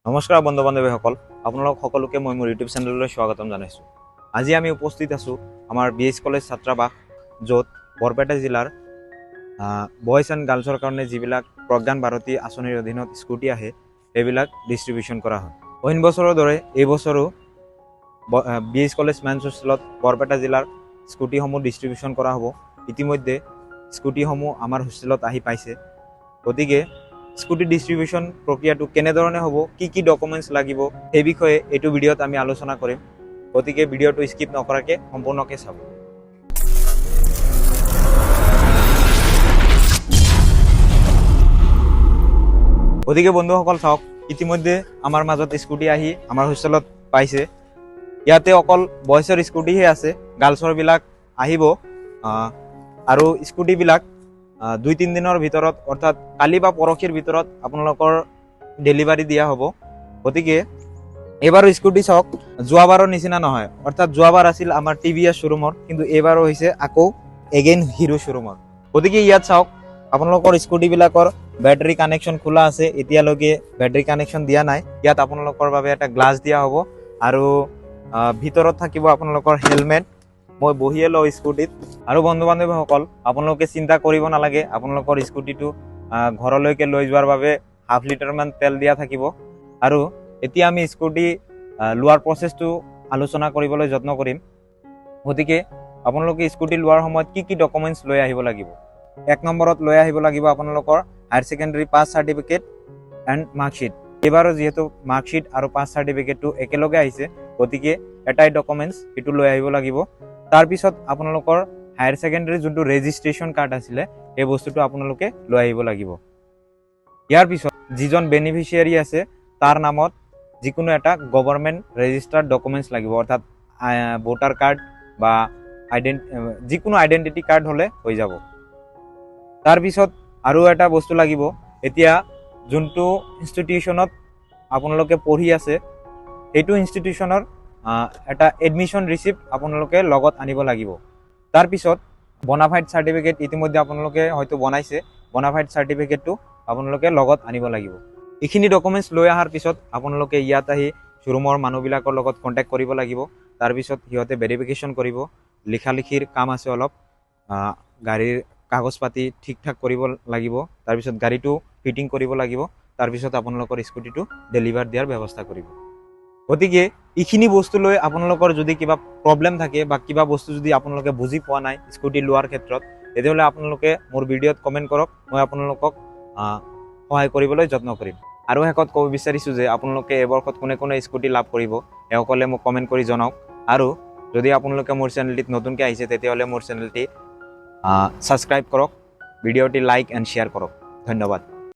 নমস্কাৰ বন্ধু বান্ধৱীসকল, আপোনালোক সকলোকে মই মোৰ ইউটিউব চেনেললৈ স্বাগতম জনাইছোঁ। আজি আমি উপস্থিত আছোঁ আমাৰ BH কলেজ ছাত্ৰাবাস, য'ত বৰপেটা জিলাৰ বয়জ এণ্ড গাৰ্লছৰ কাৰণে যিবিলাক প্ৰজ্ঞান ভাৰতী আঁচনিৰ অধীনত স্কুটি আহে সেইবিলাক ডিষ্ট্ৰিবিউশ্যন কৰা হয়। অইন বছৰৰ দৰে এই বছৰো BH কলেজ মেন্স হোষ্টেলত বৰপেটা জিলাৰ স্কুটিসমূহ ডিষ্ট্ৰিবিউশ্যন কৰা হ'ব। ইতিমধ্যে স্কুটিসমূহ আমাৰ হোষ্টেলত আহি পাইছে। গতিকে স্কুটি ডিষ্ট্ৰিবিউশ্যন প্ৰক্ৰিয়াটো কেনেধৰণে হ'ব, কি ডকুমেণ্টছ লাগিব সেই বিষয়ে এইটো ভিডিঅ'ত আমি আলোচনা কৰিম। গতিকে ভিডিঅ'টো স্কিপ নকৰাকৈ সম্পূৰ্ণকৈ চাব। গতিকে বন্ধুসকল চাওক, ইতিমধ্যে আমাৰ মাজত স্কুটি আহি আমাৰ হোষ্টেলত পাইছে। ইয়াতে অকল বয়জৰ স্কুটিহে আছে, গাৰ্লছৰবিলাক আহিব আৰু স্কুটিবিলাক 2-3 দিনৰ ভিতৰত অৰ্থাৎ কালি বা পৰহিৰ ভিতৰত আপোনালোকৰ ডেলিভাৰী দিয়া হ'ব। গতিকে এইবাৰো স্কুটি চাওক, যোৱাবাৰৰ নিচিনা নহয়। অৰ্থাৎ যোৱাবাৰ আছিল আমাৰ TVS শ্বৰুমৰ, কিন্তু এইবাৰো হৈছে আকৌ এগেইন হিৰো শ্বৰুমৰ। গতিকে ইয়াত চাওক, আপোনালোকৰ স্কুটিবিলাকৰ বেটাৰী কানেকশ্যন খোলা আছে। এতিয়ালৈকে বেটাৰী কানেকশ্যন দিয়া নাই। ইয়াত আপোনালোকৰ বাবে এটা গ্লাছ দিয়া হ'ব আৰু ভিতৰত থাকিব আপোনালোকৰ হেলমেট। মই বহিয়ে লওঁ স্কুটিত। আৰু বন্ধু বান্ধৱীসকল, আপোনালোকে চিন্তা কৰিব নালাগে, আপোনালোকৰ স্কুটিটো ঘৰলৈকে লৈ যোৱাৰ বাবে ½ লিটাৰমান তেল দিয়া থাকিব। আৰু এতিয়া আমি স্কুটি লোৱাৰ প্ৰচেছটো আলোচনা কৰিবলৈ যত্ন কৰিম। গতিকে আপোনালোকে স্কুটি লোৱাৰ সময়ত কি ডকুমেণ্টছ লৈ আহিব লাগিব। 1 নম্বৰত লৈ আহিব লাগিব আপোনালোকৰ higher secondary pass certificate and marksheet. এইবাৰো যিহেতু মাৰ্কশ্বিট আৰু পাছ চাৰ্টিফিকেটটো একেলগে আহিছে, গতিকে এটাই ডকুমেণ্টছ সেইটো লৈ আহিব লাগিব। তাৰপিছত আপোনালোকৰ হায়াৰ ছেকেণ্ডেৰী যোনটো ৰেজিষ্ট্ৰেশ্যন কাৰ্ড আছিলে সেই বস্তুটো আপোনালোকে লৈ আহিব লাগিব। ইয়াৰ পিছত যিজন বেনিফিচিয়াৰী আছে তাৰ নামত যিকোনো এটা গভৰ্ণমেণ্ট ৰেজিষ্টাৰ্ড ডকুমেণ্টছ লাগিব, অৰ্থাৎ ভোটাৰ কাৰ্ড বা যিকোনো আইডেণ্টিটি কাৰ্ড হ'লে হৈ যাব। তাৰপিছত আৰু এটা বস্তু লাগিব, এতিয়া যোনটো ইনষ্টিটিউশ্যনত আপোনালোকে পঢ়ি আছে সেইটো ইনষ্টিটিউশ্যনৰ এটা এডমিশ্যন ৰিচিপ্ট আপোনালোকে লগত আনিব লাগিব। তাৰপিছত বনাফাইড চাৰ্টিফিকেট ইতিমধ্যে আপোনালোকে হয়তো বনাইছে, বনাফাইড চাৰ্টিফিকেটটো আপোনালোকে লগত আনিব লাগিব। এইখিনি ডকুমেণ্টছ লৈ অহাৰ পিছত আপোনালোকে ইয়াত আহি শ্বৰুমৰ মানুহবিলাকৰ লগত কণ্টেক্ট কৰিব লাগিব। তাৰপিছত সিহঁতে ভেৰিফিকেশ্যন কৰিব, লিখালিখিৰ কাম আছে অলপ, গাড়ীৰ কাগজ পাতি ঠিক ঠাক কৰিব লাগিব। তাৰপিছত গাড়ীটো ফিটিং কৰিব লাগিব। তাৰপিছত আপোনালোকৰ স্কুটিটো ডেলিভাৰ দিয়াৰ ব্যৱস্থা কৰিব। গতিকে এইখিনি বস্তু লৈ আপোনালোকৰ যদি কিবা প্ৰব্লেম থাকে বা কিবা বস্তু যদি আপোনালোকে বুজি পোৱা নাই স্কুটি লোৱাৰ ক্ষেত্ৰত, তেতিয়াহ'লে আপোনালোকে মোৰ ভিডিঅ'ত কমেণ্ট কৰক, মই আপোনালোকক সহায় কৰিবলৈ যত্ন কৰিম। আৰু শেষত ক'ব বিচাৰিছোঁ যে আপোনালোকে এইবৰ্ষত কোনে স্কুটি লাভ কৰিব সেইসকলে মোক কমেণ্ট কৰি জনাওক। আৰু যদি আপোনালোকে মোৰ চেনেলটিত নতুনকৈ আহিছে তেতিয়াহ'লে মোৰ চেনেলটি ছাবস্ক্ৰাইব কৰক, ভিডিঅ'টি লাইক এণ্ড শ্বেয়াৰ কৰক। ধন্যবাদ।